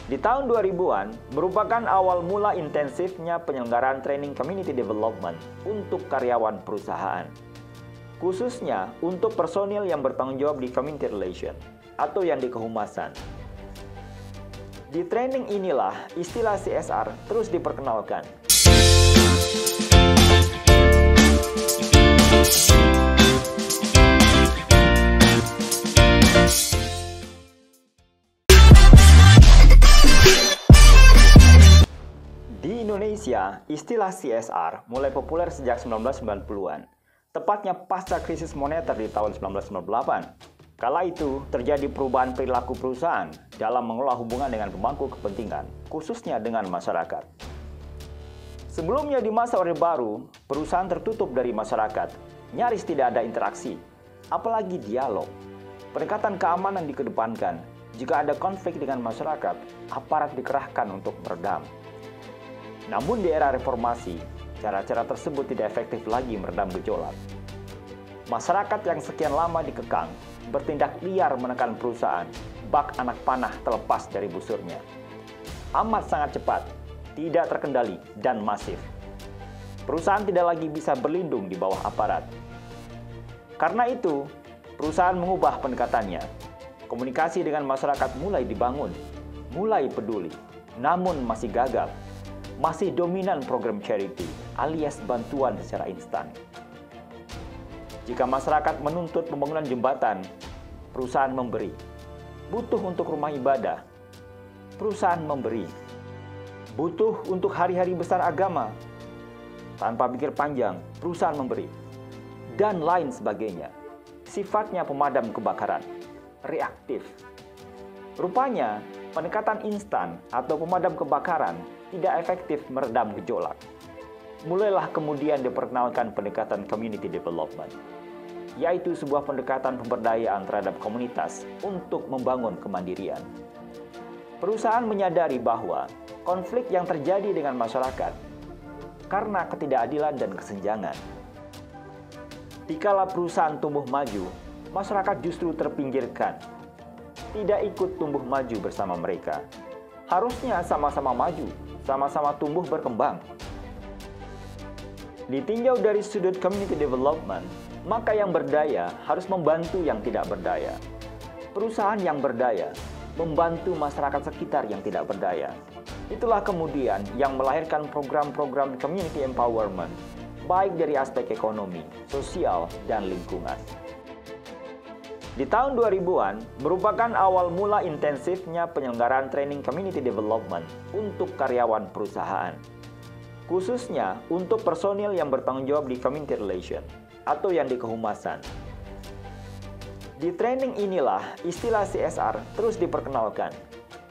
Di tahun 2000-an merupakan awal mula intensifnya penyelenggaraan training community development untuk karyawan perusahaan. Khususnya untuk personil yang bertanggung jawab di community relation atau yang di kehumasan. Di training inilah istilah CSR terus diperkenalkan. Di Indonesia, istilah CSR mulai populer sejak 1990-an, tepatnya pasca krisis moneter di tahun 1998. Kala itu, terjadi perubahan perilaku perusahaan dalam mengelola hubungan dengan pemangku kepentingan, khususnya dengan masyarakat. Sebelumnya di masa Orde Baru, perusahaan tertutup dari masyarakat, nyaris tidak ada interaksi, apalagi dialog. Pendekatan keamanan dikedepankan, jika ada konflik dengan masyarakat, aparat dikerahkan untuk meredam. Namun di era reformasi, cara-cara tersebut tidak efektif lagi meredam gejolak. Masyarakat yang sekian lama dikekang, bertindak liar menekan perusahaan, bak anak panah terlepas dari busurnya. Amat sangat cepat, tidak terkendali, dan masif. Perusahaan tidak lagi bisa berlindung di bawah aparat. Karena itu, perusahaan mengubah pendekatannya. Komunikasi dengan masyarakat mulai dibangun, mulai peduli, namun masih gagal. Masih dominan program charity alias bantuan secara instan. Jika masyarakat menuntut pembangunan jembatan, perusahaan memberi. Butuh untuk rumah ibadah, perusahaan memberi. Butuh untuk hari-hari besar agama, tanpa pikir panjang, perusahaan memberi. Dan lain sebagainya. Sifatnya pemadam kebakaran, reaktif. Rupanya, pendekatan instan atau pemadam kebakaran tidak efektif meredam gejolak. Mulailah kemudian diperkenalkan pendekatan community development, yaitu sebuah pendekatan pemberdayaan terhadap komunitas untuk membangun kemandirian. Perusahaan menyadari bahwa konflik yang terjadi dengan masyarakat karena ketidakadilan dan kesenjangan. Dikala perusahaan tumbuh maju, masyarakat justru terpinggirkan, tidak ikut tumbuh maju bersama mereka. Harusnya sama-sama maju, sama-sama tumbuh berkembang. Ditinjau dari sudut community development, maka yang berdaya harus membantu yang tidak berdaya. Perusahaan yang berdaya membantu masyarakat sekitar yang tidak berdaya. Itulah kemudian yang melahirkan program-program community empowerment, baik dari aspek ekonomi, sosial, dan lingkungan. Di tahun 2000-an merupakan awal mula intensifnya penyelenggaraan training community development untuk karyawan perusahaan. Khususnya untuk personil yang bertanggung jawab di community relation atau yang di kehumasan. Di training inilah istilah CSR terus diperkenalkan.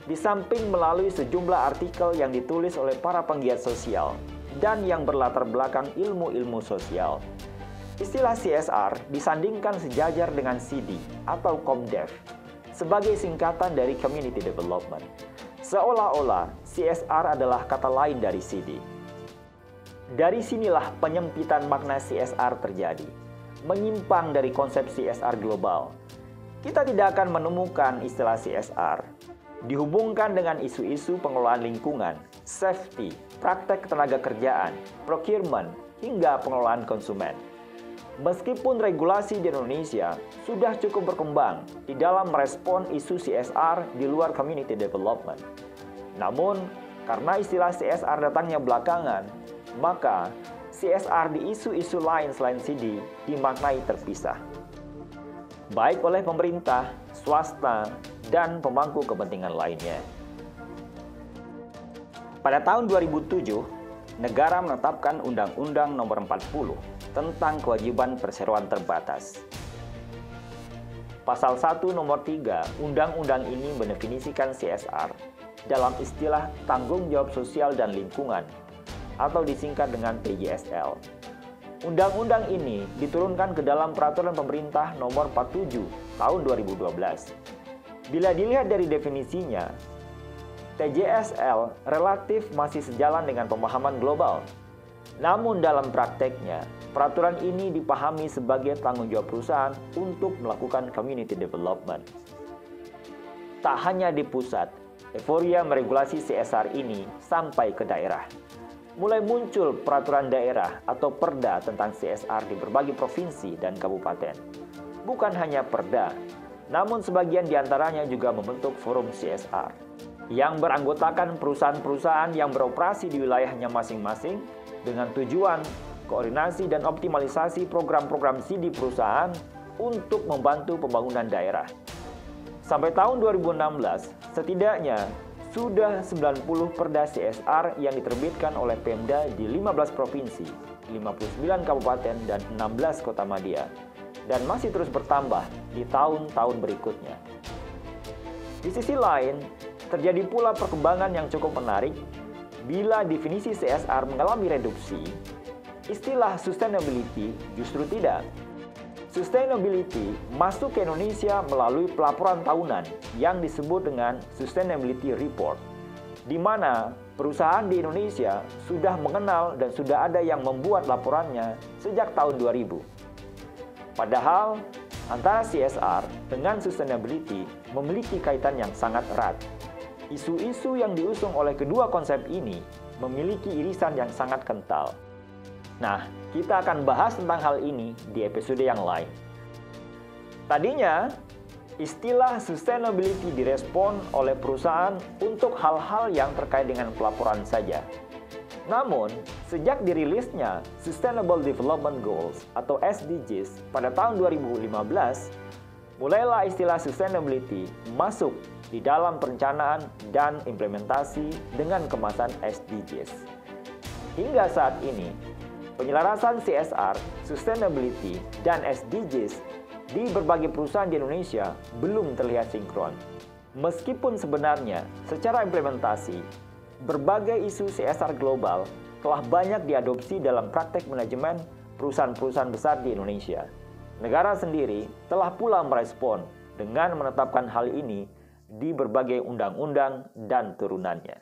Di samping melalui sejumlah artikel yang ditulis oleh para penggiat sosial dan yang berlatar belakang ilmu-ilmu sosial. Istilah CSR disandingkan sejajar dengan CD atau Comdev sebagai singkatan dari Community Development. Seolah-olah CSR adalah kata lain dari CD. Dari sinilah penyempitan makna CSR terjadi, menyimpang dari konsep CSR global. Kita tidak akan menemukan istilah CSR dihubungkan dengan isu-isu pengelolaan lingkungan, safety, praktek tenaga kerjaan, procurement, hingga pengelolaan konsumen. Meskipun regulasi di Indonesia sudah cukup berkembang di dalam merespon isu CSR di luar community development. Namun, karena istilah CSR datangnya belakangan, maka CSR di isu-isu lain selain CD dimaknai terpisah. Baik oleh pemerintah, swasta, dan pemangku kepentingan lainnya. Pada tahun 2007, negara menetapkan Undang-Undang Nomor 40 tentang kewajiban perseroan terbatas. Pasal 1 nomor 3 Undang-Undang ini mendefinisikan CSR dalam istilah tanggung jawab sosial dan lingkungan atau disingkat dengan TJSL. Undang-undang ini diturunkan ke dalam Peraturan Pemerintah Nomor 47 Tahun 2012. Bila dilihat dari definisinya, TJSL relatif masih sejalan dengan pemahaman global. Namun dalam prakteknya, peraturan ini dipahami sebagai tanggung jawab perusahaan untuk melakukan community development. Tak hanya di pusat, Euforia meregulasi CSR ini sampai ke daerah. Mulai muncul peraturan daerah atau perda tentang CSR di berbagai provinsi dan kabupaten. Bukan hanya perda, namun sebagian diantaranya juga membentuk forum CSR yang beranggotakan perusahaan-perusahaan yang beroperasi di wilayahnya masing-masing dengan tujuan koordinasi dan optimalisasi program-program CD perusahaan untuk membantu pembangunan daerah. Sampai tahun 2016, setidaknya sudah 90 perda CSR yang diterbitkan oleh Pemda di 15 provinsi, 59 kabupaten, dan 16 kota madya, dan masih terus bertambah di tahun-tahun berikutnya. Di sisi lain, terjadi pula perkembangan yang cukup menarik bila definisi CSR mengalami reduksi, istilah sustainability justru tidak. Sustainability masuk ke Indonesia melalui pelaporan tahunan yang disebut dengan Sustainability Report, di mana perusahaan di Indonesia sudah mengenal dan sudah ada yang membuat laporannya sejak tahun 2000. Padahal, antara CSR dengan sustainability memiliki kaitan yang sangat erat. Isu-isu yang diusung oleh kedua konsep ini memiliki irisan yang sangat kental. Nah, kita akan bahas tentang hal ini di episode yang lain. Tadinya, istilah sustainability direspon oleh perusahaan untuk hal-hal yang terkait dengan pelaporan saja. Namun, sejak dirilisnya Sustainable Development Goals atau SDGs pada tahun 2015, mulailah istilah sustainability masuk di dalam perencanaan dan implementasi dengan kemasan SDGs. Hingga saat ini, penyelarasan CSR, sustainability, dan SDGs di berbagai perusahaan di Indonesia belum terlihat sinkron. Meskipun sebenarnya secara implementasi, berbagai isu CSR global telah banyak diadopsi dalam praktek manajemen perusahaan-perusahaan besar di Indonesia. Negara sendiri telah pula merespon dengan menetapkan hal ini di berbagai undang-undang dan turunannya.